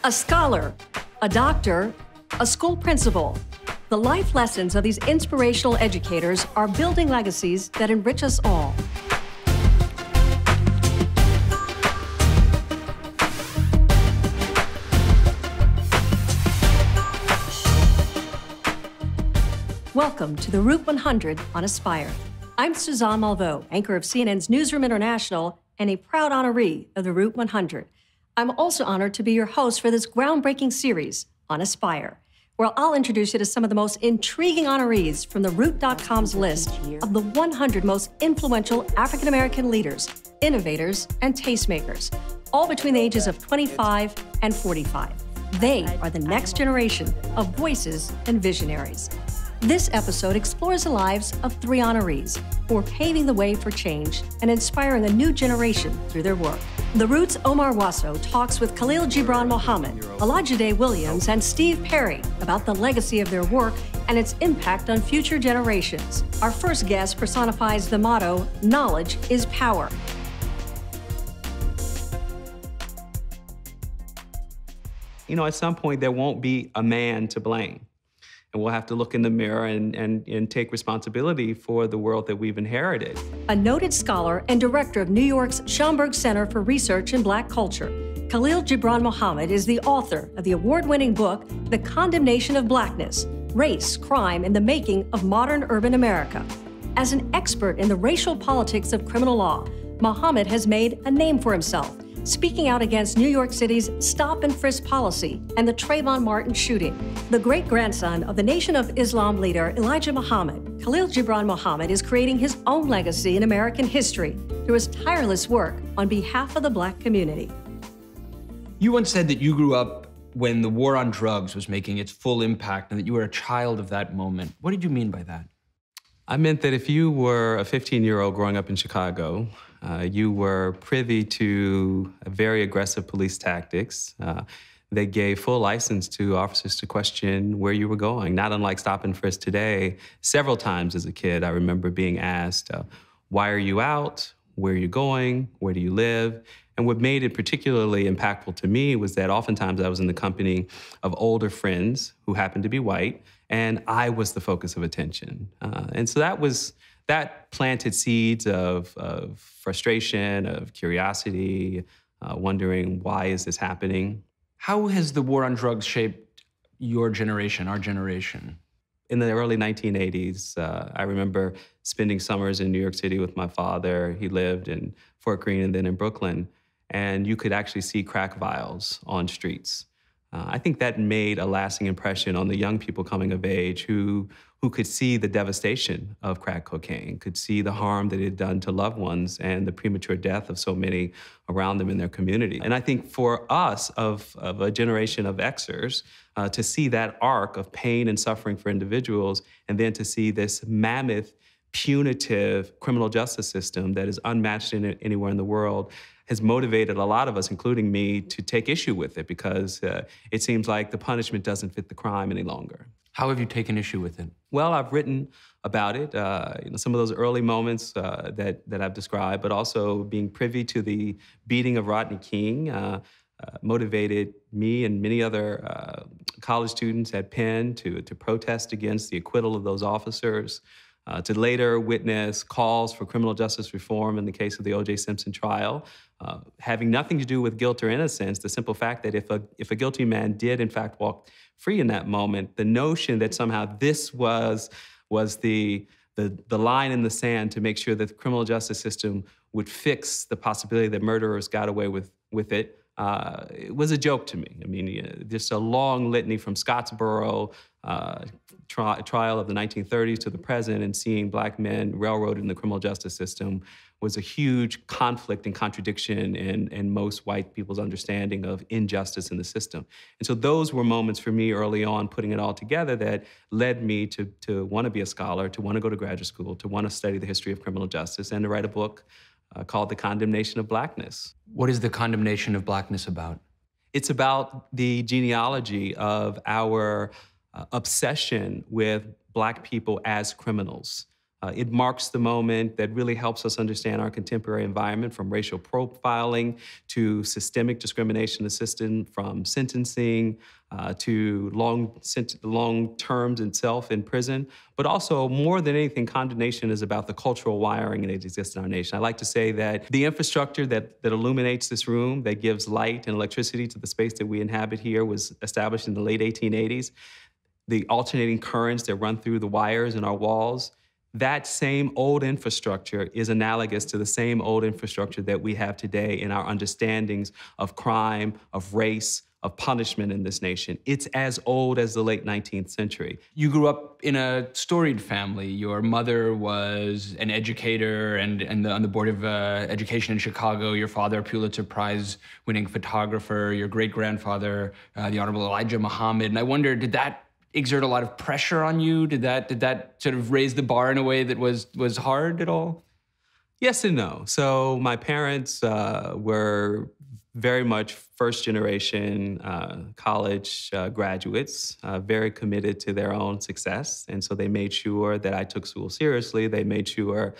a scholar, a doctor, a school principal. The life lessons of these inspirational educators are building legacies that enrich us all. Welcome to the Route 100 on Aspire. I'm Suzanne Malveaux, anchor of CNN's Newsroom International and a proud honoree of the Route 100. I'm also honored to be your host for this groundbreaking series on Aspire, where I'll introduce you to some of the most intriguing honorees from the Root.com's list of the 100 most influential African-American leaders, innovators, and tastemakers, all between the ages of 25 and 45. They are the next generation of voices and visionaries. This episode explores the lives of three honorees who are paving the way for change and inspiring a new generation through their work. The Root's Omar Wasso talks with Khalil Gibran Muhammad, Olajide Williams, and Steve Perry about the legacy of their work and its impact on future generations. Our first guest personifies the motto, "Knowledge is power." You know, at some point, there won't be a man to blame. And we'll have to look in the mirror and take responsibility for the world that we've inherited. A noted scholar and director of New York's Schomburg Center for Research in Black Culture, Khalil Gibran Muhammad is the author of the award-winning book, The Condemnation of Blackness: Race, Crime, and the Making of Modern Urban America. As an expert in the racial politics of criminal law, Muhammad has made a name for himself, speaking out against New York City's stop and frisk policy and the Trayvon Martin shooting. The great-grandson of the Nation of Islam leader Elijah Muhammad, Khalil Gibran Muhammad is creating his own legacy in American history through his tireless work on behalf of the Black community. You once said that you grew up when the war on drugs was making its full impact and that you were a child of that moment. What did you mean by that? I meant that if you were a 15-year-old growing up in Chicago, you were privy to very aggressive police tactics. They gave full license to officers to question where you were going, not unlike stop and frisk today. Several times as a kid, I remember being asked, why are you out? Where are you going? Where do you live? And what made it particularly impactful to me was that oftentimes I was in the company of older friends who happened to be white, and I was the focus of attention. And so that planted seeds of frustration, of curiosity, wondering why is this happening. How has the war on drugs shaped your generation, our generation? In the early 1980s, I remember spending summers in New York City with my father. He lived in Fort Greene and then in Brooklyn, and you could actually see crack vials on streets. I think that made a lasting impression on the young people coming of age who could see the devastation of crack cocaine, could see the harm that it had done to loved ones and the premature death of so many around them in their community. And I think for us, of a generation of Xers, to see that arc of pain and suffering for individuals, and then to see this mammoth, punitive criminal justice system that is unmatched anywhere in the world, has motivated a lot of us, including me, to take issue with it because it seems like the punishment doesn't fit the crime any longer. How have you taken issue with it? Well, I've written about it, some of those early moments that I've described, but also being privy to the beating of Rodney King motivated me and many other college students at Penn to protest against the acquittal of those officers. To later witness calls for criminal justice reform in the case of the O.J. Simpson trial, having nothing to do with guilt or innocence, the simple fact that if a guilty man did in fact walk free in that moment, the notion that somehow this was the line in the sand to make sure that the criminal justice system would fix the possibility that murderers got away with it, it was a joke to me. I mean, just a long litany from Scottsboro, trial of the 1930s to the present, and seeing Black men railroaded in the criminal justice system was a huge conflict and contradiction in most white people's understanding of injustice in the system. And so those were moments for me early on, putting it all together, that led me to want to be a scholar, to want to go to graduate school, to want to study the history of criminal justice, and to write a book called The Condemnation of Blackness. What is The Condemnation of Blackness about? It's about the genealogy of our obsession with Black people as criminals. It marks the moment that really helps us understand our contemporary environment, from racial profiling to systemic discrimination assistance, from sentencing to long terms itself in prison. But also, more than anything, condemnation is about the cultural wiring that exists in our nation. I like to say that the infrastructure that illuminates this room, that gives light and electricity to the space that we inhabit here, was established in the late 1880s. The alternating currents that run through the wires in our walls, that same old infrastructure is analogous to the same old infrastructure that we have today in our understandings of crime, of race, of punishment in this nation. It's as old as the late 19th century. You grew up in a storied family. Your mother was an educator and on the board of education in Chicago. Your father, a Pulitzer Prize-winning photographer. Your great-grandfather, the Honorable Elijah Muhammad. And I wonder, did that exert a lot of pressure on you? Did that sort of raise the bar in a way that was hard at all? Yes and no. So my parents were very much first-generation college graduates, very committed to their own success. And so they made sure that I took school seriously. They made sure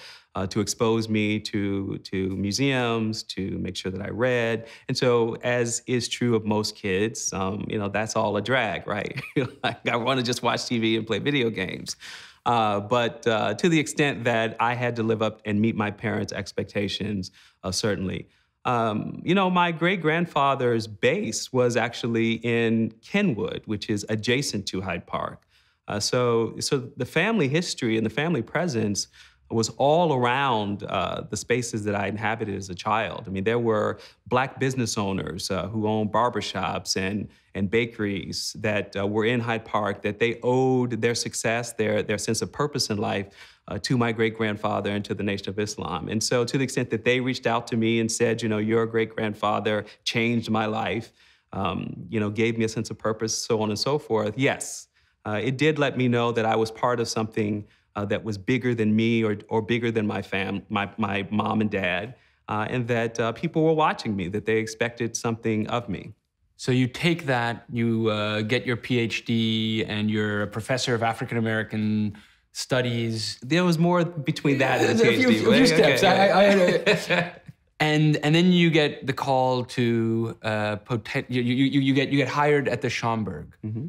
to expose me to museums, to make sure that I read. And so, as is true of most kids, that's all a drag, right? Like, I want to just watch TV and play video games. But to the extent that I had to live up and meet my parents' expectations, certainly. My great-grandfather's base was actually in Kenwood, which is adjacent to Hyde Park. So the family history and the family presence was all around the spaces that I inhabited as a child. I mean, there were Black business owners who owned barbershops and bakeries that were in Hyde Park, that they owed their success, their sense of purpose in life to my great-grandfather and to the Nation of Islam. And so to the extent that they reached out to me and said, your great-grandfather changed my life, gave me a sense of purpose, so on and so forth, yes, it did let me know that I was part of something that was bigger than me or bigger than my mom and dad, and that people were watching me, that they expected something of me. So you take that, you get your PhD, and you're a professor of African American studies. There was more between that and the PhD. A few steps. Okay. And then you get the call to you get hired at the Schomburg. Mm-hmm.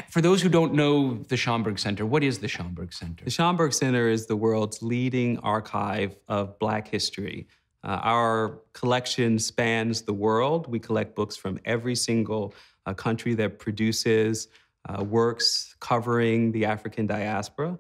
For those who don't know the Schomburg Center, what is the Schomburg Center? The Schomburg Center is the world's leading archive of Black history. Our collection spans the world. We collect books from every single country that produces works covering the African diaspora.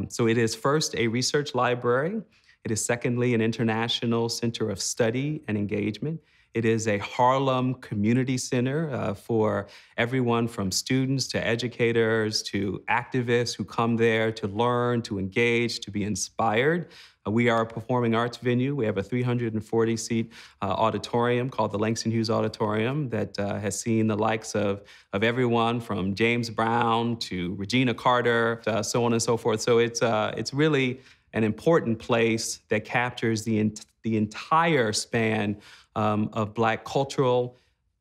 So it is first a research library. It is secondly an international center of study and engagement. It is a Harlem community center for everyone from students to educators to activists who come there to learn, to engage, to be inspired. We are a performing arts venue. We have a 340-seat auditorium called the Langston Hughes Auditorium that has seen the likes of everyone from James Brown to Regina Carter, so on and so forth. So it's really an important place that captures the entire span of Black cultural,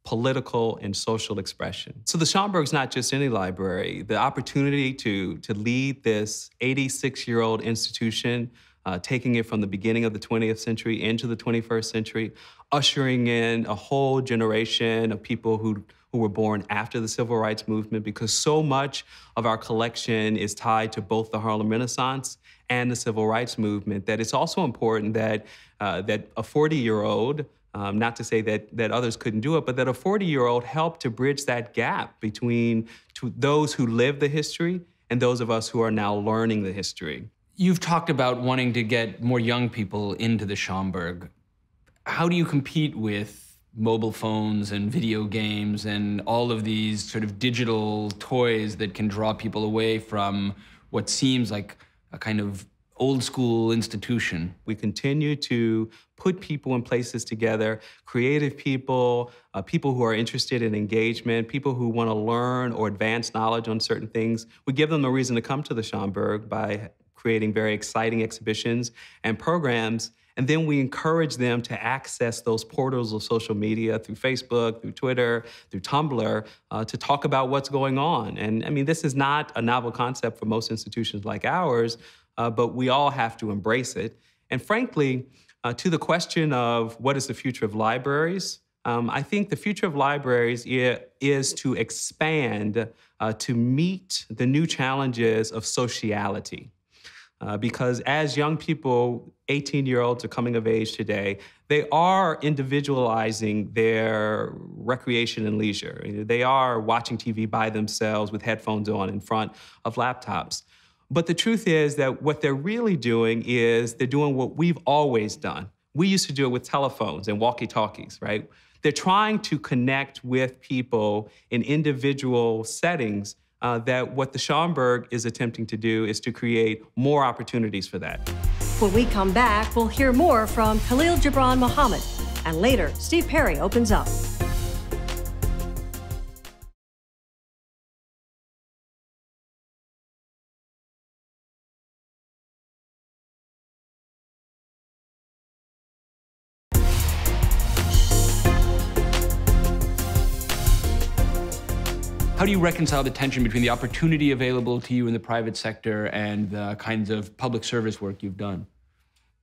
political, and social expression. So the Schomburg's not just any library. The opportunity to lead this 86-year-old institution, taking it from the beginning of the 20th century into the 21st century, ushering in a whole generation of people who were born after the Civil Rights Movement, because so much of our collection is tied to both the Harlem Renaissance and the Civil Rights Movement, that it's also important that a 40-year-old, not to say that others couldn't do it, but that a 40-year-old helped to bridge that gap between those who lived the history and those of us who are now learning the history. You've talked about wanting to get more young people into the Schomburg. How do you compete with mobile phones and video games and all of these sort of digital toys that can draw people away from what seems like a kind of old school institution? We continue to put people and places together, creative people, people who are interested in engagement, people who want to learn or advance knowledge on certain things. We give them a reason to come to the Schomburg by creating very exciting exhibitions and programs. And then we encourage them to access those portals of social media through Facebook, through Twitter, through Tumblr, to talk about what's going on. And I mean, this is not a novel concept for most institutions like ours. but we all have to embrace it. And frankly, to the question of what is the future of libraries, I think the future of libraries is to expand to meet the new challenges of sociality. Because as young people, 18-year-olds are coming of age today, they are individualizing their recreation and leisure. They are watching TV by themselves with headphones on in front of laptops. But the truth is that what they're really doing is they're doing what we've always done. We used to do it with telephones and walkie-talkies, right? They're trying to connect with people in individual settings that what the Schomburg is attempting to do is to create more opportunities for that. When we come back, we'll hear more from Khalil Gibran Muhammad. And later, Steve Perry opens up. How do you reconcile the tension between the opportunity available to you in the private sector and the kinds of public service work you've done?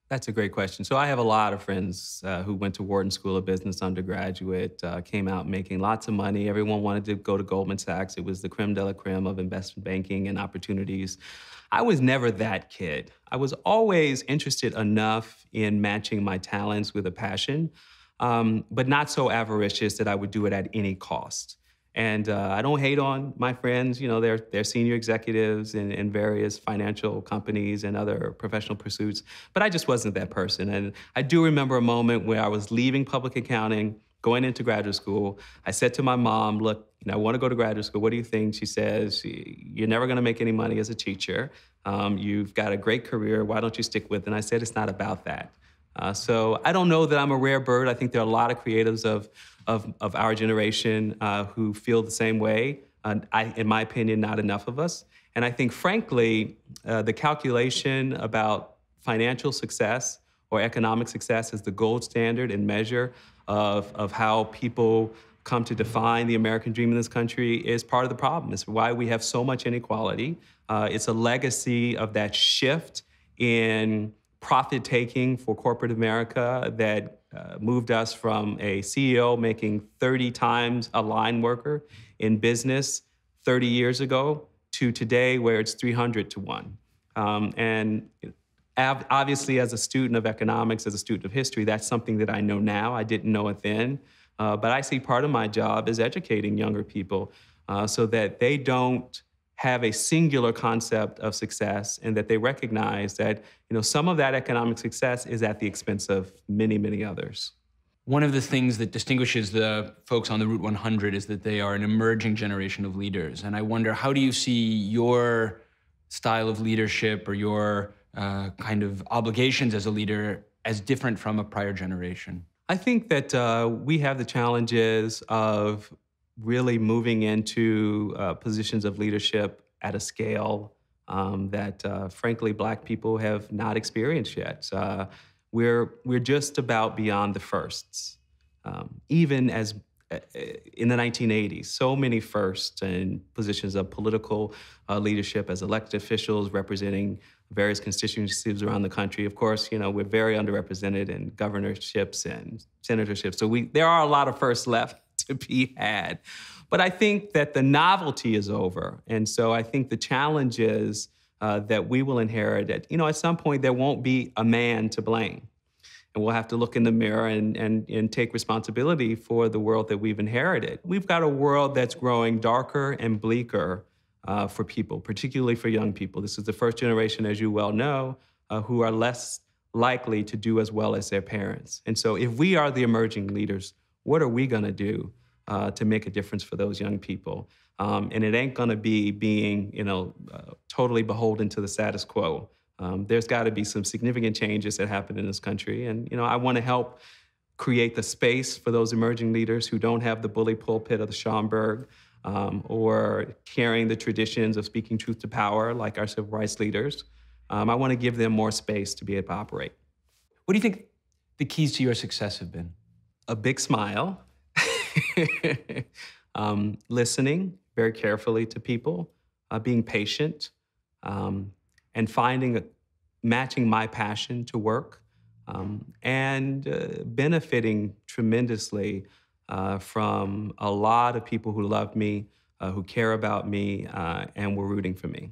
That's a great question. So I have a lot of friends who went to Wharton School of Business undergraduate, came out making lots of money. Everyone wanted to go to Goldman Sachs. It was the creme de la creme of investment banking and opportunities. I was never that kid. I was always interested enough in matching my talents with a passion, but not so avaricious that I would do it at any cost. And I don't hate on my friends. You know, they're senior executives in various financial companies and other professional pursuits. But I just wasn't that person. And I do remember a moment where I was leaving public accounting, going into graduate school. I said to my mom, look, I want to go to graduate school. What do you think? She says, you're never going to make any money as a teacher. You've got a great career. Why don't you stick with it? And I said, it's not about that. So I don't know that I'm a rare bird. I think there are a lot of creatives of our generation who feel the same way. In my opinion, not enough of us. And I think, frankly, the calculation about financial success or economic success as the gold standard and measure of how people come to define the American dream in this country is part of the problem. It's why we have so much inequality. It's a legacy of that shift in profit-taking for corporate America that moved us from a CEO making 30 times a line worker in business 30 years ago to today where it's 300 to 1. And obviously, as a student of economics, as a student of history, that's something that I know now. I didn't know it then. But I see part of my job is educating younger people so that they don't have a singular concept of success and that they recognize that some of that economic success is at the expense of many, many others. One of the things that distinguishes the folks on the Route 100 is that they are an emerging generation of leaders. And I wonder, how do you see your style of leadership or your kind of obligations as a leader as different from a prior generation? I think that we have the challenges of really moving into positions of leadership at a scale that, frankly, Black people have not experienced yet. We're just about beyond the firsts. Even as in the 1980s, so many firsts in positions of political leadership as elected officials representing various constituencies around the country. Of course, we're very underrepresented in governorships and senatorships. So there are a lot of firsts left to be had. But I think that the novelty is over. And so I think the challenge is that we will inherit it. At some point, there won't be a man to blame. And we'll have to look in the mirror and take responsibility for the world that we've inherited. We've got a world that's growing darker and bleaker for people, particularly for young people. This is the first generation, as you well know, who are less likely to do as well as their parents. And so if we are the emerging leaders, what are we going to do to make a difference for those young people? And it ain't going to be being, totally beholden to the status quo. There's got to be some significant changes that happen in this country. And, I want to help create the space for those emerging leaders who don't have the bully pulpit of the Schomburg or carrying the traditions of speaking truth to power like our civil rights leaders. I want to give them more space to be able to operate. What do you think the keys to your success have been? A big smile, listening very carefully to people, being patient, and finding matching my passion to work, and benefiting tremendously from a lot of people who love me, who care about me, and were rooting for me.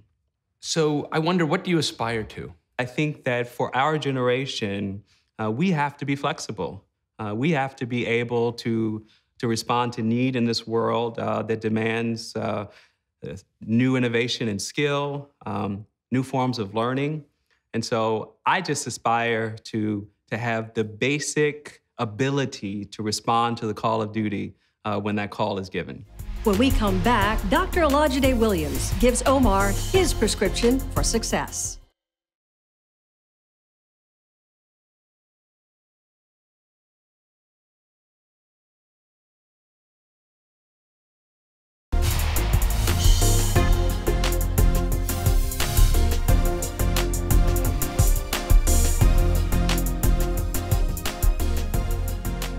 So I wonder, what do you aspire to? I think that for our generation, we have to be flexible. We have to be able to respond to need in this world that demands new innovation and skill, new forms of learning. And so I just aspire to have the basic ability to respond to the call of duty when that call is given. When we come back, Dr. Olajide Williams gives Omar his prescription for success.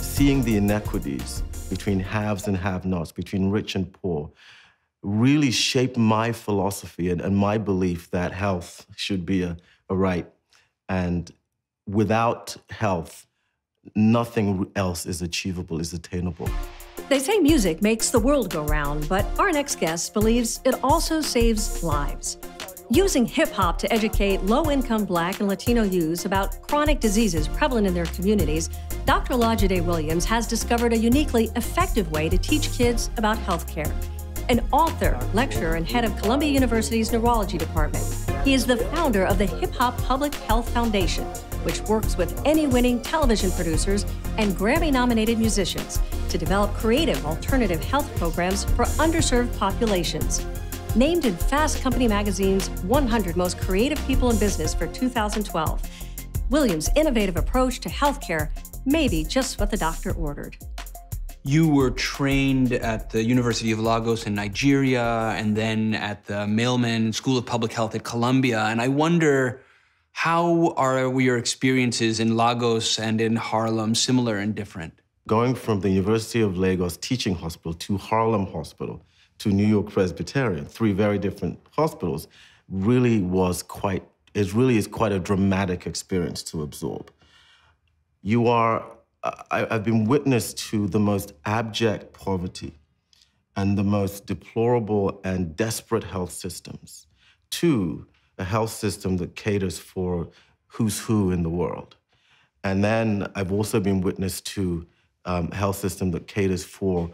Seeing the inequities between haves and have-nots, between rich and poor, really shaped my philosophy and my belief that health should be a right. And without health, nothing else is achievable, is attainable. They say music makes the world go round, but our next guest believes it also saves lives. Using hip-hop to educate low-income Black and Latino youths about chronic diseases prevalent in their communities, Dr. Olajide Williams has discovered a uniquely effective way to teach kids about healthcare. An author, lecturer, and head of Columbia University's Neurology Department, he is the founder of the Hip Hop Public Health Foundation, which works with Emmy-winning television producers and Grammy-nominated musicians to develop creative alternative health programs for underserved populations. Named in Fast Company magazine's 100 Most Creative People in Business for 2012, Williams' innovative approach to healthcare may be just what the doctor ordered. You were trained at the University of Lagos in Nigeria and then at the Mailman School of Public Health at Columbia. And I wonder, how are your experiences in Lagos and in Harlem similar and different? Going from the University of Lagos Teaching Hospital to Harlem Hospital to New York Presbyterian, three very different hospitals, really is quite a dramatic experience to absorb. I've been witness to the most abject poverty and the most deplorable and desperate health systems, to a health system that caters for who's who in the world. And then I've also been witness to a health system that caters for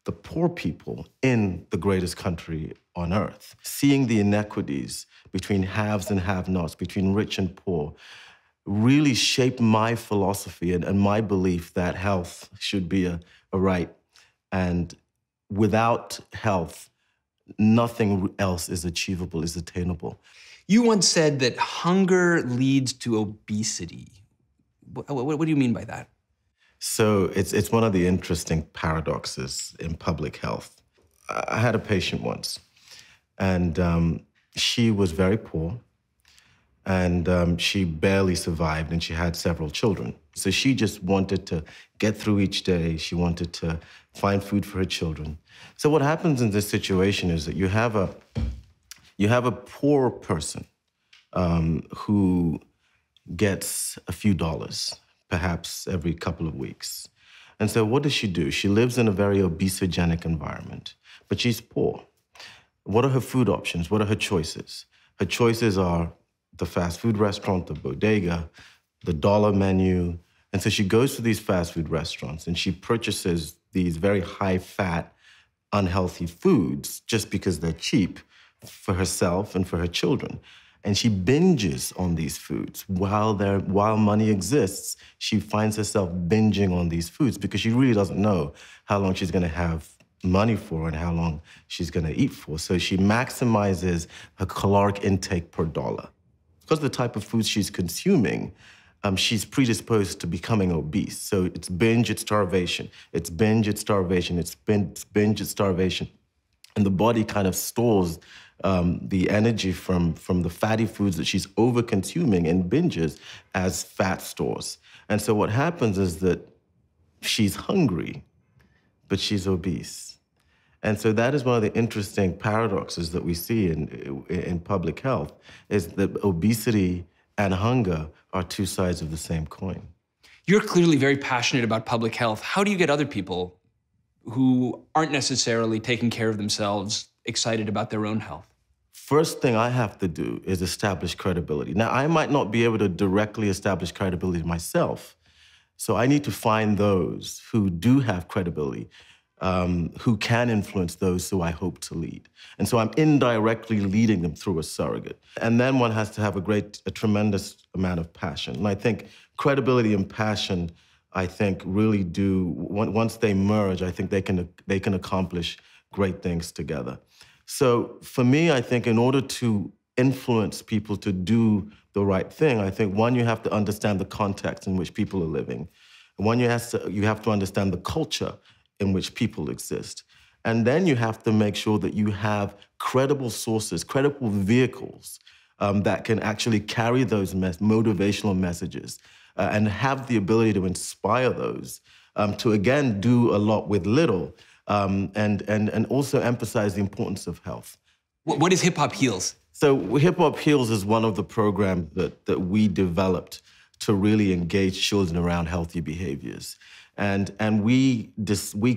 the poor people in the greatest country on earth. Seeing the inequities between haves and have-nots, between rich and poor, really shaped my philosophy and my belief that health should be a right. And without health, nothing else is achievable, is attainable. You once said that hunger leads to obesity. What do you mean by that? So it's one of the interesting paradoxes in public health. I had a patient once, and she was very poor, and she barely survived, and she had several children. So she just wanted to get through each day. She wanted to find food for her children. So what happens in this situation is that you have a poor person who gets a few dollars, perhaps every couple of weeks. And so what does she do? She lives in a very obesogenic environment, but she's poor. What are her food options? What are her choices? Her choices are the fast food restaurant, the bodega, the dollar menu. And so she goes to these fast food restaurants and she purchases these very high-fat, unhealthy foods just because they're cheap for herself and for her children. And she binges on these foods. While money exists, she finds herself binging on these foods because she really doesn't know how long she's gonna have money for and how long she's gonna eat for. So she maximizes her caloric intake per dollar. Because of the type of foods she's consuming, she's predisposed to becoming obese. So it's binge, it's starvation. It's binge, it's starvation. It's binge, it's starvation. And the body kind of stores the energy from the fatty foods that she's over-consuming in binges as fat stores. And so what happens is that she's hungry, but she's obese. And so that is one of the interesting paradoxes that we see in public health, is that obesity and hunger are two sides of the same coin. You're clearly very passionate about public health. How do you get other people who aren't necessarily taking care of themselves excited about their own health? First thing I have to do is establish credibility. Now, I might not be able to directly establish credibility myself, so I need to find those who do have credibility, who can influence those who I hope to lead. And so I'm indirectly leading them through a surrogate. And then one has to have a tremendous amount of passion. And I think credibility and passion, I think, really do, once they merge, I think they can accomplish great things together. So for me, I think in order to influence people to do the right thing, I think, one, you have to understand the context in which people are living. And one, you have to understand the culture in which people exist. And then you have to make sure that you have credible sources, credible vehicles that can actually carry those motivational messages and have the ability to inspire those to, again, do a lot with little, and also emphasize the importance of health. What is Hip Hop Heals? So Hip Hop Heals is one of the programs that we developed to really engage children around healthy behaviors. And we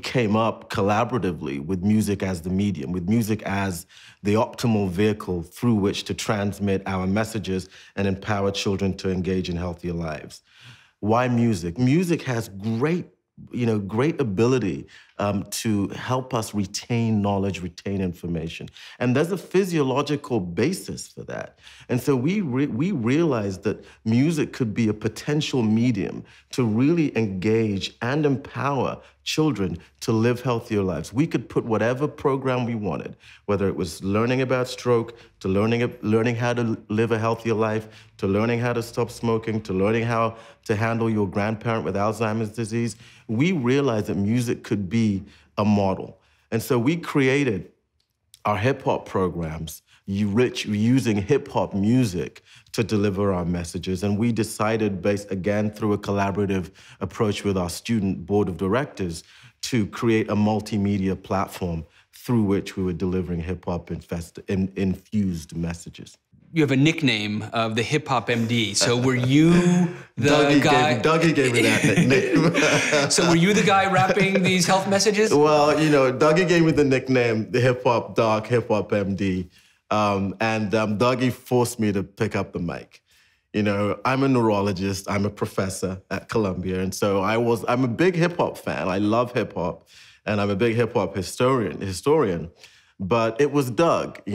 came up collaboratively with music as the medium, with music as the optimal vehicle through which to transmit our messages and empower children to engage in healthier lives. Why music? Music has great ability to help us retain knowledge, retain information. And there's a physiological basis for that. And so we realized that music could be a potential medium to really engage and empower children to live healthier lives. We could put whatever program we wanted, whether it was learning about stroke, to learning how to live a healthier life, to learning how to stop smoking, to learning how to handle your grandparent with Alzheimer's disease. We realized that music could be a model. And so we created our hip-hop programs using hip-hop music to deliver our messages. And we decided, based, again, through a collaborative approach with our student board of directors, to create a multimedia platform through which we were delivering hip-hop infused messages. You have a nickname of the Hip Hop MD. So were you the guy? Dougie gave me that nickname. So were you the guy rapping these health messages? Well, Dougie gave me the nickname, the Hip Hop Doc, Hip Hop MD. Dougie forced me to pick up the mic. I'm a neurologist, I'm a professor at Columbia, and so I'm a big hip hop fan. I love hip hop, and I'm a big hip hop historian. But it was Doug, we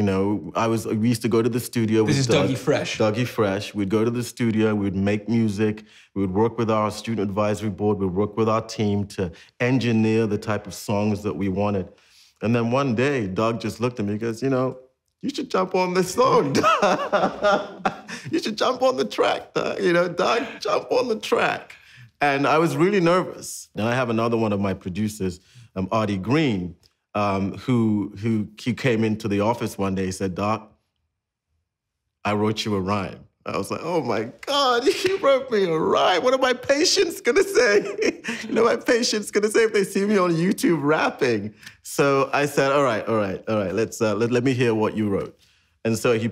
used to go to the studio with Doug. This is Dougie Fresh. Dougie Fresh. We'd go to the studio, we'd make music, we would work with our student advisory board, we'd work with our team to engineer the type of songs that we wanted. And then one day, Doug just looked at me and goes, you should jump on this song, Doug. You should jump on the track, Doug. Doug, jump on the track. And I was really nervous. And I have another one of my producers, Artie Green, who came into the office one day. He said, Doc, I wrote you a rhyme. I was like, oh my God, you wrote me a rhyme. What are my patients gonna say? My patients gonna say if they see me on YouTube rapping. So I said, all right, let me hear what you wrote. And so he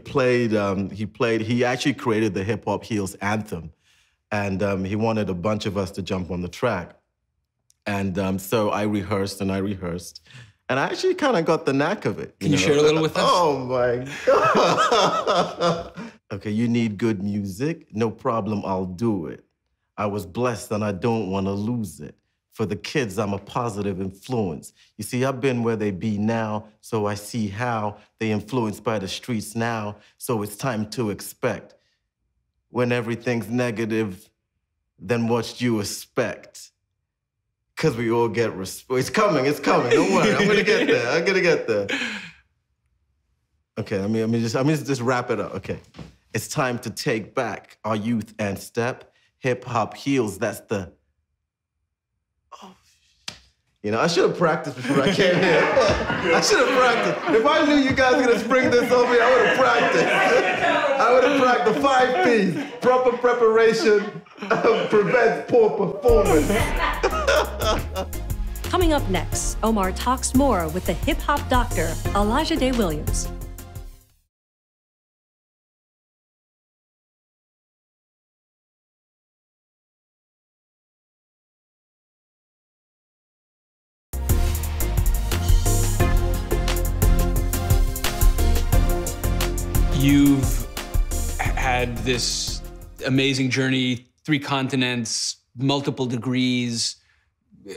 actually created the Hip Hop Heals anthem. And he wanted a bunch of us to jump on the track. And so I rehearsed. And I actually kind of got the knack of it. Can you share a little with us? Oh my God. Okay, you need good music? No problem, I'll do it. I was blessed and I don't want to lose it. For the kids, I'm a positive influence. You see, I've been where they be now, so I see how they influenced by the streets now, so it's time to expect. When everything's negative, then what you expect? Because we all get respect. It's coming, don't worry, I'm gonna get there. Okay, let me just wrap it up, okay. It's time to take back our youth and step. Hip Hop Heals, that's the... I should have practiced before I came here. I should have practiced. If I knew you guys were gonna spring this on me, I would have practiced. I would have practiced the 5 P's. Proper preparation prevents poor performance. Coming up next, Omar talks more with the hip-hop doctor, Olajide Williams. You've had this amazing journey, 3 continents, multiple degrees,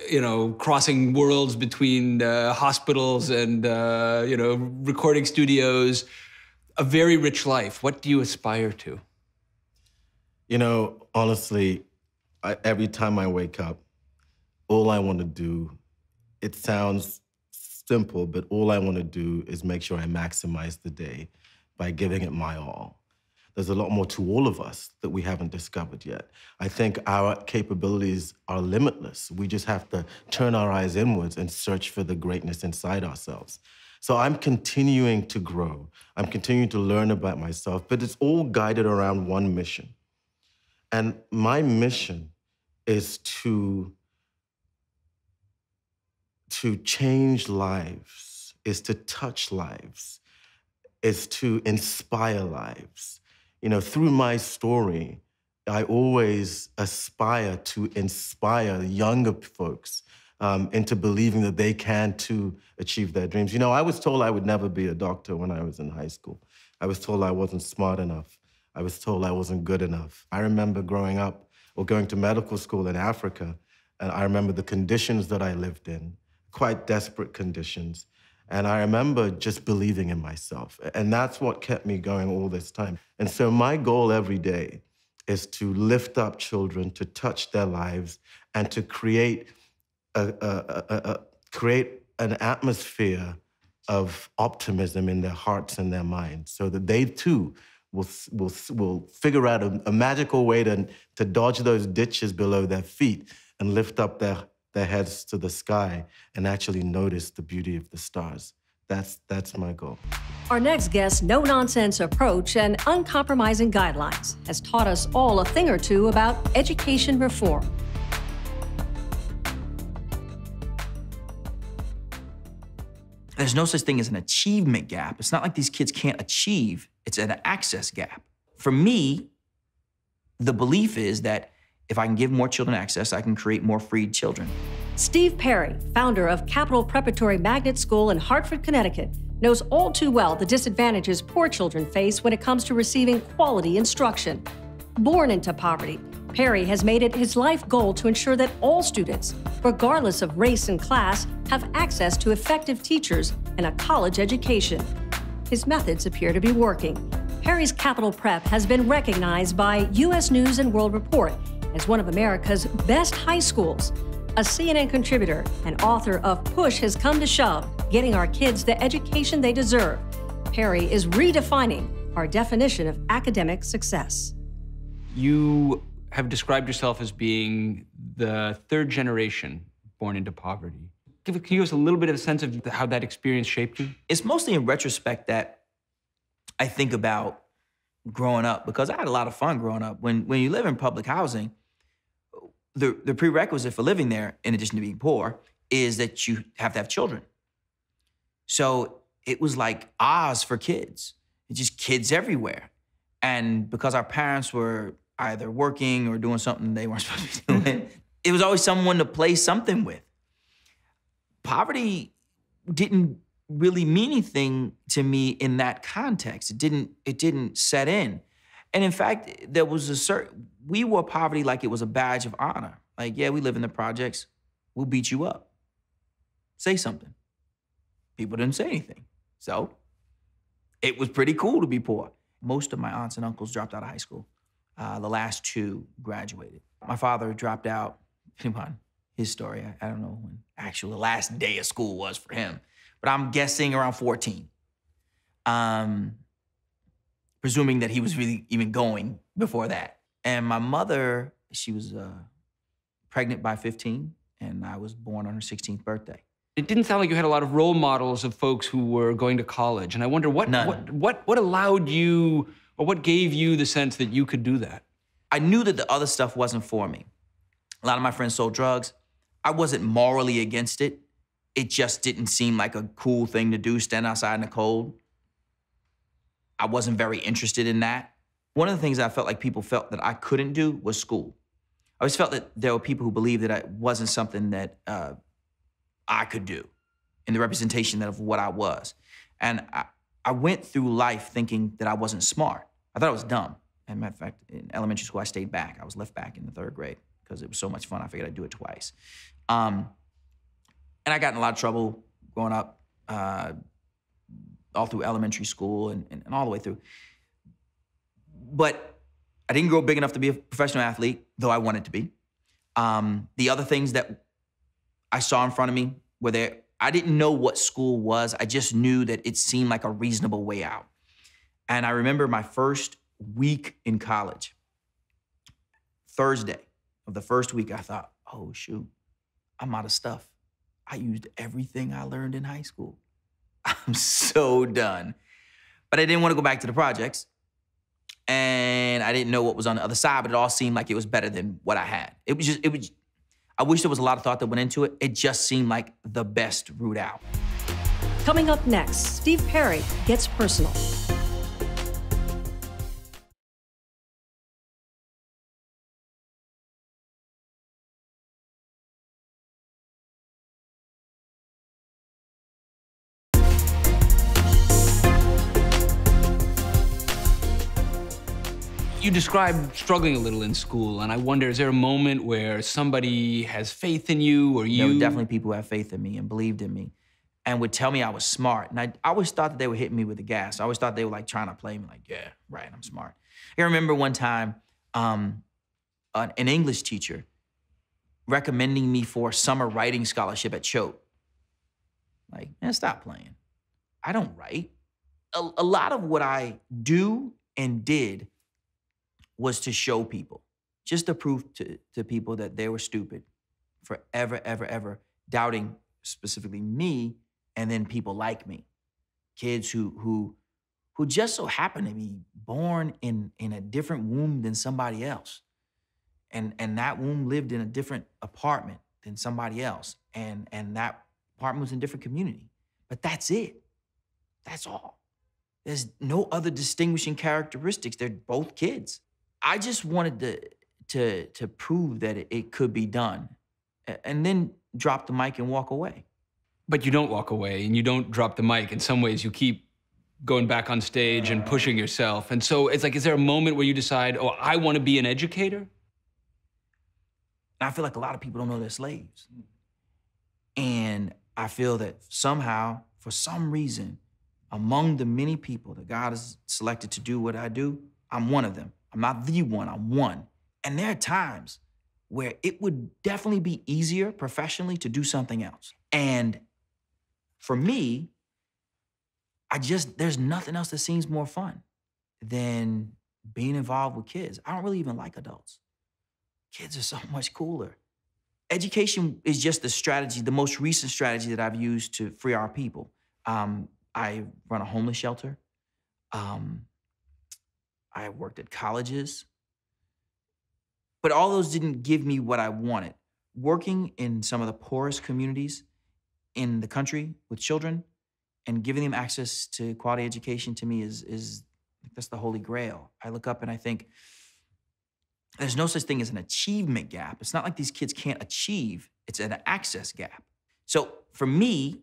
you know, crossing worlds between hospitals and, you know, recording studios. A very rich life. What do you aspire to? You know, honestly, every time I wake up, all I want to do, it sounds simple, but all I want to do is make sure I maximize the day by giving it my all. There's a lot more to all of us that we haven't discovered yet. I think our capabilities are limitless. We just have to turn our eyes inwards and search for the greatness inside ourselves. So I'm continuing to grow. I'm continuing to learn about myself, but it's all guided around one mission. And my mission is to change lives, is to touch lives, is to inspire lives. You know, through my story, I always aspire to inspire younger folks into believing that they can too achieve their dreams. You know, I was told I would never be a doctor when I was in high school. I was told I wasn't smart enough. I was told I wasn't good enough. I remember growing up or going to medical school in Africa, and I remember the conditions that I lived in, quite desperate conditions. And I remember just believing in myself. And that's what kept me going all this time. And so my goal every day is to lift up children, to touch their lives, and to create an atmosphere of optimism in their hearts and their minds so that they too will figure out a magical way to dodge those ditches below their feet and lift up their heads to the sky and actually notice the beauty of the stars. That's my goal. Our next guest's no-nonsense approach and uncompromising guidelines has taught us all a thing or two about education reform. There's no such thing as an achievement gap. It's not like these kids can't achieve. It's an access gap. For me, the belief is that if I can give more children access, I can create more freed children. Steve Perry, founder of Capital Preparatory Magnet School in Hartford, Connecticut, knows all too well the disadvantages poor children face when it comes to receiving quality instruction. Born into poverty, Perry has made it his life goal to ensure that all students, regardless of race and class, have access to effective teachers and a college education. His methods appear to be working. Perry's Capital Prep has been recognized by U.S. News and World Report as one of America's best high schools. A CNN contributor and author of Push Has Come to Shove, Getting Our Kids the Education They Deserve, Perry is redefining our definition of academic success. You have described yourself as being the 3rd generation born into poverty. Can you give us a little bit of a sense of how that experience shaped you? It's mostly in retrospect that I think about growing up, because I had a lot of fun growing up. When you live in public housing, the prerequisite for living there, in addition to being poor, is that you have to have children. So it was like Oz for kids. It's just kids everywhere. And because our parents were either working or doing something they weren't supposed to be doing, it was always someone to play something with. Poverty didn't really mean anything to me in that context. It didn't set in. And in fact, there was we wore poverty like it was a badge of honor. Like, yeah, we live in the projects, we'll beat you up. Say something. People didn't say anything. So it was pretty cool to be poor. Most of my aunts and uncles dropped out of high school. The last 2 graduated. My father dropped out, depending on his story, I don't know when actually the last day of school was for him, but I'm guessing around 14. Presuming that he was really even going before that. And my mother, she was pregnant by 15, and I was born on her 16th birthday. It didn't sound like you had a lot of role models of folks who were going to college, and I wonder what allowed you, or what gave you the sense that you could do that? I knew that the other stuff wasn't for me. A lot of my friends sold drugs. I wasn't morally against it. It just didn't seem like a cool thing to do, stand outside in the cold. I wasn't very interested in that. One of the things I felt like people felt that I couldn't do was school. I always felt that there were people who believed that it wasn't something that I could do in the representation of what I was. And I went through life thinking that I wasn't smart. I thought I was dumb. As a matter of fact, in elementary school, I stayed back. I was left back in the 3rd grade because it was so much fun. I figured I'd do it twice. And I got in a lot of trouble growing up, all through elementary school and all the way through. But I didn't grow big enough to be a professional athlete, though I wanted to be. The other things that I saw in front of me were there. I didn't know what school was. I just knew that it seemed like a reasonable way out. And I remember my first week in college, Thursday of the first week, I thought, oh, shoot, I'm out of stuff. I used everything I learned in high school. I'm so done. But I didn't want to go back to the projects. And I didn't know what was on the other side, but it all seemed like it was better than what I had. I wish there was a lot of thought that went into it. It just seemed like the best route out. Coming up next, Steve Perry gets personal. You described struggling a little in school, and I wonder, is there a moment where somebody has faith in you or you? There were definitely people who had faith in me and believed in me and would tell me I was smart. And I always thought that they were hitting me with the gas. I always thought they were like trying to play me like, yeah, right, I'm smart. I remember one time an English teacher recommending me for a summer writing scholarship at Choate. Like, man, stop playing. I don't write. A lot of what I do and did was to show people, just to prove to people that they were stupid for ever doubting specifically me and then people like me. Kids who just so happened to be born in a different womb than somebody else. And that womb lived in a different apartment than somebody else. And that apartment was in a different community. But that's it. That's all. There's no other distinguishing characteristics. They're both kids. I just wanted to prove that it could be done and then drop the mic and walk away. But you don't walk away and you don't drop the mic. In some ways, you keep going back on stage and pushing yourself. And so it's like, is there a moment where you decide, oh, I want to be an educator? I feel like a lot of people don't know they're slaves. And I feel that somehow, for some reason, among the many people that God has selected to do what I do, I'm one of them. I'm not the one, I'm one. And there are times where it would definitely be easier professionally to do something else. And for me, there's nothing else that seems more fun than being involved with kids. I don't really even like adults. Kids are so much cooler. Education is just the strategy, the most recent strategy that I've used to free our people. I run a homeless shelter. I worked at colleges, but all those didn't give me what I wanted. Working in some of the poorest communities in the country with children and giving them access to quality education to me is that's the holy grail. I look up and I think there's no such thing as an achievement gap. It's not like these kids can't achieve, it's an access gap. So for me,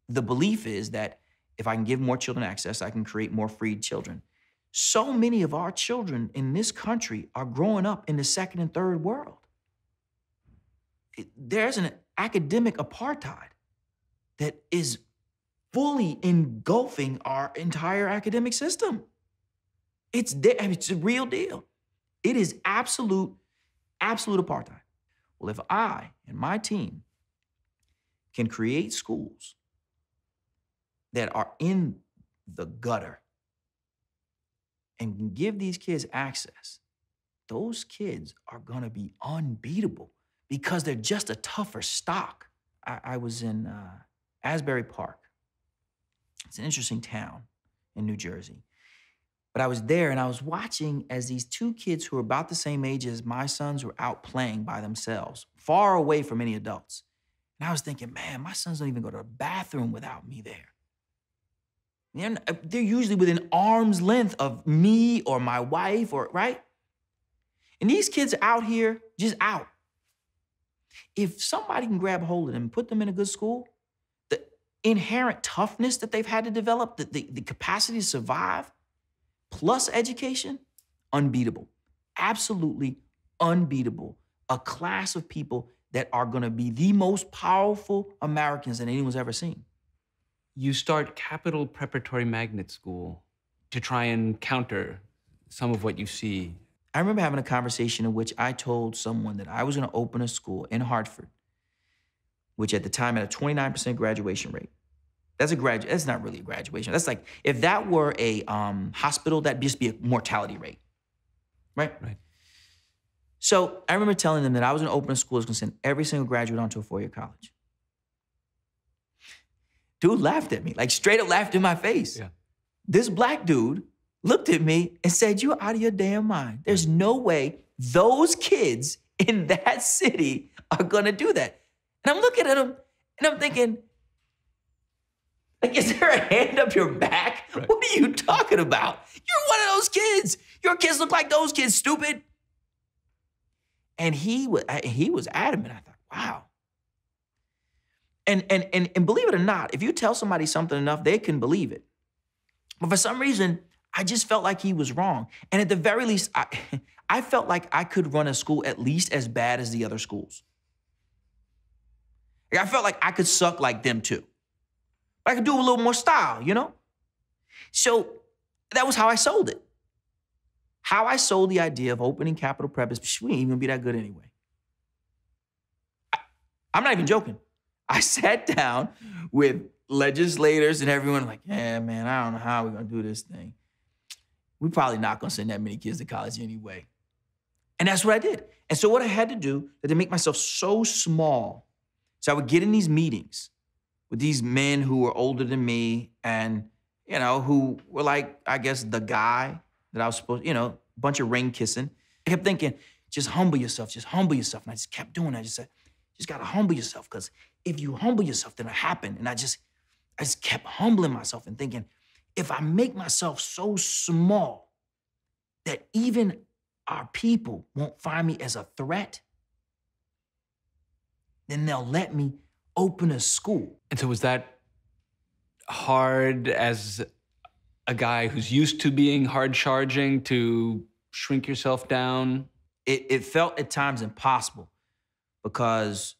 the belief is that if I can give more children access, I can create more freed children. So many of our children in this country are growing up in the 2nd and 3rd world. There's an academic apartheid that is fully engulfing our entire academic system. It's a real deal. It is absolute apartheid. Well, if I and my team can create schools that are in the gutter and can give these kids access, those kids are gonna be unbeatable because they're just a tougher stock. I was in Asbury Park. It's an interesting town in New Jersey. But I was there and I was watching as these 2 kids who were about the same age as my sons were out playing by themselves, far away from any adults. And I was thinking, man, my sons don't even go to the bathroom without me there. They're usually within arm's length of me or my wife, right? And these kids are out here, just out. If somebody can grab hold of them and put them in a good school, inherent toughness that they've had to develop, the capacity to survive, plus education, unbeatable. Absolutely unbeatable. A class of people that are gonna be the most powerful Americans that anyone's ever seen. You start Capital Preparatory Magnet School to try and counter some of what you see. I remember having a conversation in which I told someone that I was gonna open a school in Hartford, which at the time had a 29% graduation rate. That's not really a graduation. That's like, if that were a hospital, that'd just be a mortality rate, right? Right. So I remember telling them that I was gonna open a school that's gonna send every single graduate onto a 4-year college. Dude laughed at me, like straight up laughed in my face. Yeah. This black dude looked at me and said, "You're out of your damn mind. There's no way those kids in that city are gonna do that." And I'm looking at him and I'm thinking, like, is there a hand up your back? Right. What are you talking about? You're one of those kids. Your kids look like those kids, stupid. And he was adamant. I thought, wow. And believe it or not, if you tell somebody something enough, they can believe it. But for some reason, I just felt like he was wrong. And at the very least, I felt like I could run a school at least as bad as the other schools. I felt like I could suck like them too. I could do a little more style, you know? So that was how I sold it. How I sold the idea of opening Capital Prep is, we ain't even gonna be that good anyway. I'm not even joking. I sat down with legislators and everyone like, yeah, man, I don't know how we're gonna do this thing. We're probably not gonna send that many kids to college anyway. And that's what I did. And so what I had to do to make myself so small, so I would get in these meetings with these men who were older than me and, you know, who were like, I guess, the guy that I was supposed, you know, a bunch of ring kissing. I kept thinking, just humble yourself, just humble yourself. And I just kept doing it. I just said, just gotta humble yourself, because if you humble yourself, then it'll happen. And I just kept humbling myself and thinking, if I make myself so small that even our people won't find me as a threat, then they'll let me open a school. And so was that hard as a guy who's used to being hard charging to shrink yourself down? It felt at times impossible because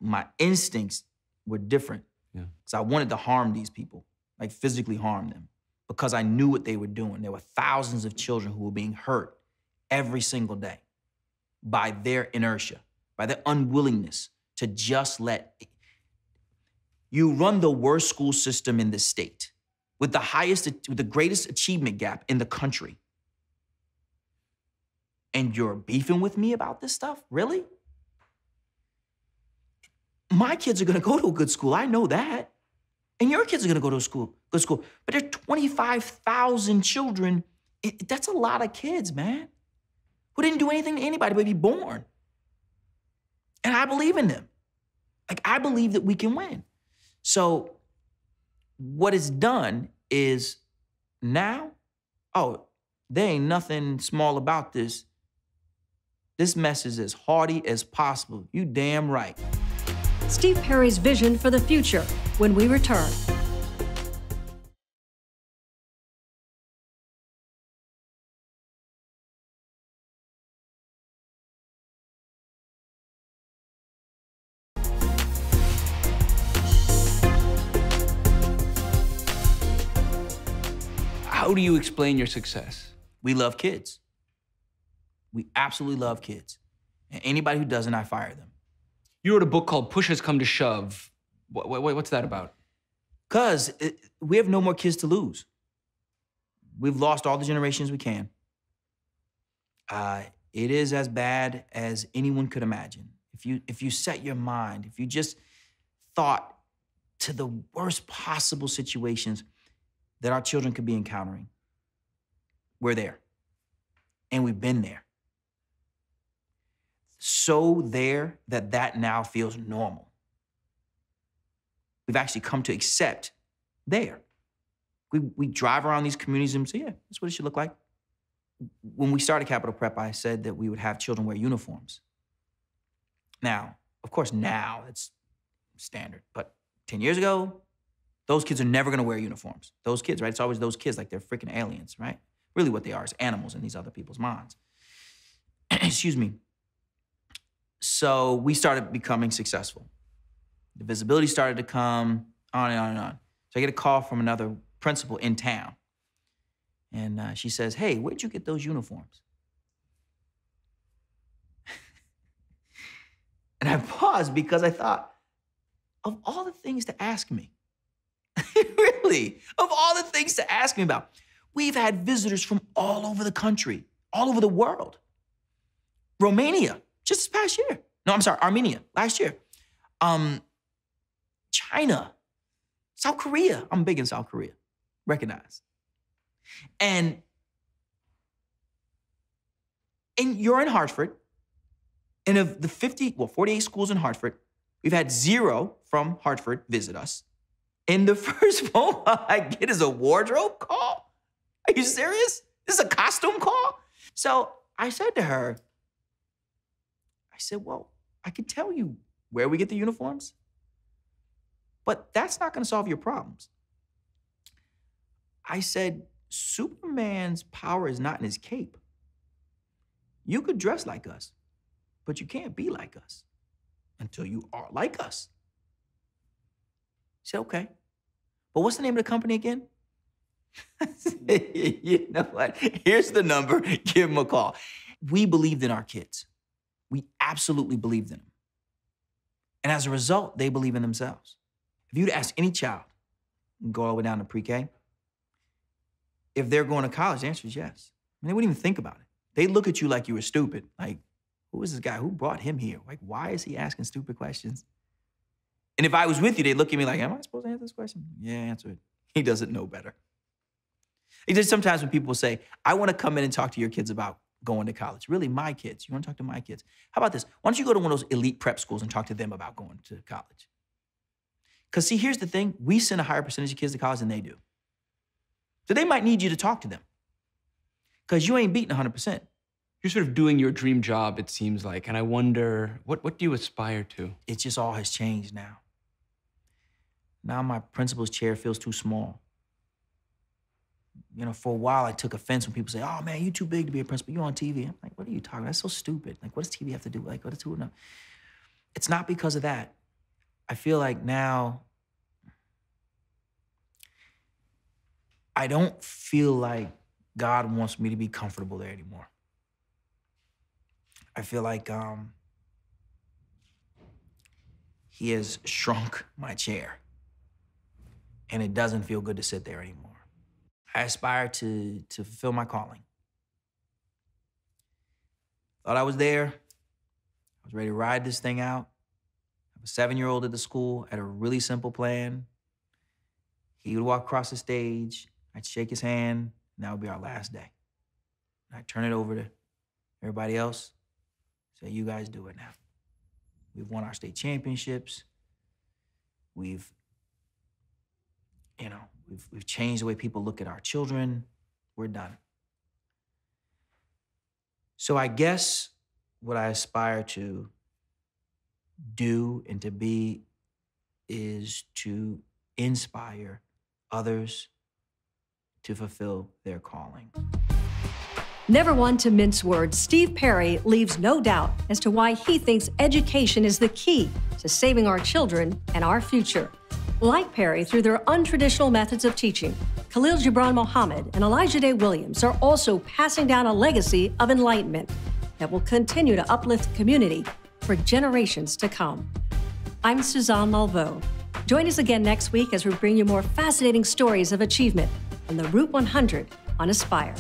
my instincts were different. Yeah. Because I wanted to harm these people, like physically harm them, because I knew what they were doing. There were thousands of children who were being hurt every single day by their inertia, by their unwillingness to just let. You run the worst school system in the state with the greatest achievement gap in the country. And you're beefing with me about this stuff? Really? My kids are gonna go to a good school, I know that. And your kids are gonna go to a good school. But there's 25,000 children. That's a lot of kids, man, who didn't do anything to anybody but be born. And I believe in them. Like, I believe that we can win. So what it's done is now, there ain't nothing small about this. This mess is as hearty as possible. You damn right. Steve Perry's vision for the future when we return. How do you explain your success? We love kids. We absolutely love kids. And anybody who doesn't, I fire them. You wrote a book called Push Has Come to Shove. What's that about? Because we have no more kids to lose. We've lost all the generations we can. It is as bad as anyone could imagine. If you set your mind, if you just thought to the worst possible situations that our children could be encountering, we're there. And we've been there. So there that now feels normal. We've actually come to accept there. We drive around these communities and say, yeah, that's what it should look like. When we started Capital Prep, I said that we would have children wear uniforms. Now, of course, now it's standard, but 10 years ago, Those kids are never gonna wear uniforms. Those kids, right? It's always those kids like they're freaking aliens, right? Really what they are is animals in these other people's minds. Excuse me. So we started becoming successful. The visibility started to come, on and on and on. So I get a call from another principal in town. And she says, hey, where'd you get those uniforms? And I paused because I thought, of all the things to ask me, really, of all the things to ask me about, we've had visitors from all over the country, all over the world. Romania, just this past year. No, I'm sorry, Armenia, last year. China, South Korea. I'm big in South Korea, recognize. And you're in Hartford, and of the 48 schools in Hartford, we've had 0 from Hartford visit us. And the first phone call I get is a wardrobe call? Are you serious? This is a costume call? So I said to her, well, I could tell you where we get the uniforms, but that's not gonna solve your problems. I said, Superman's power is not in his cape. You could dress like us, but you can't be like us until you are like us. She said, okay. But what's the name of the company again? I said, you know what? Here's the number. Give them a call. We believed in our kids. We absolutely believed in them. And as a result, they believe in themselves. If you'd ask any child, go all the way down to pre-K, if they're going to college, the answer is yes. I mean, they wouldn't even think about it. They look at you like you were stupid. Like, who is this guy? Who brought him here? Like, why is he asking stupid questions? And if I was with you, they'd look at me like, am I supposed to answer this question? Yeah, answer it. He doesn't know better. It's just sometimes when people say, I want to come in and talk to your kids about going to college. Really, my kids. You want to talk to my kids? How about this? Why don't you go to one of those elite prep schools and talk to them about going to college? Because see, here's the thing. We send a higher percentage of kids to college than they do. So they might need you to talk to them because you ain't beating 100%. You're sort of doing your dream job, it seems like. And I wonder, what do you aspire to? It just all has changed now. Now my principal's chair feels too small. You know, for a while I took offense when people say, oh man, you too big to be a principal, you're on TV. I'm like, what are you talking about? That's so stupid. Like, what does TV have to do? Like, what is no. It's not because of that. I feel like now, I don't feel like God wants me to be comfortable there anymore. I feel like he has shrunk my chair and it doesn't feel good to sit there anymore. I aspire to fulfill my calling. Thought I was there. I was ready to ride this thing out. I have a 7-year-old at the school, had a really simple plan. He would walk across the stage, I'd shake his hand, and that would be our last day. I'd turn it over to everybody else, say, you guys do it now. We've won our state championships. We've changed the way people look at our children. We're done. So I guess what I aspire to do and to be is to inspire others to fulfill their calling. Never one to mince words, Steve Perry leaves no doubt as to why he thinks education is the key to saving our children and our future. Like Perry, through their untraditional methods of teaching, Khalil Gibran Muhammad and Elijah Day Williams are also passing down a legacy of enlightenment that will continue to uplift the community for generations to come. I'm Suzanne Malveaux. Join us again next week as we bring you more fascinating stories of achievement on the Route 100 on Aspire.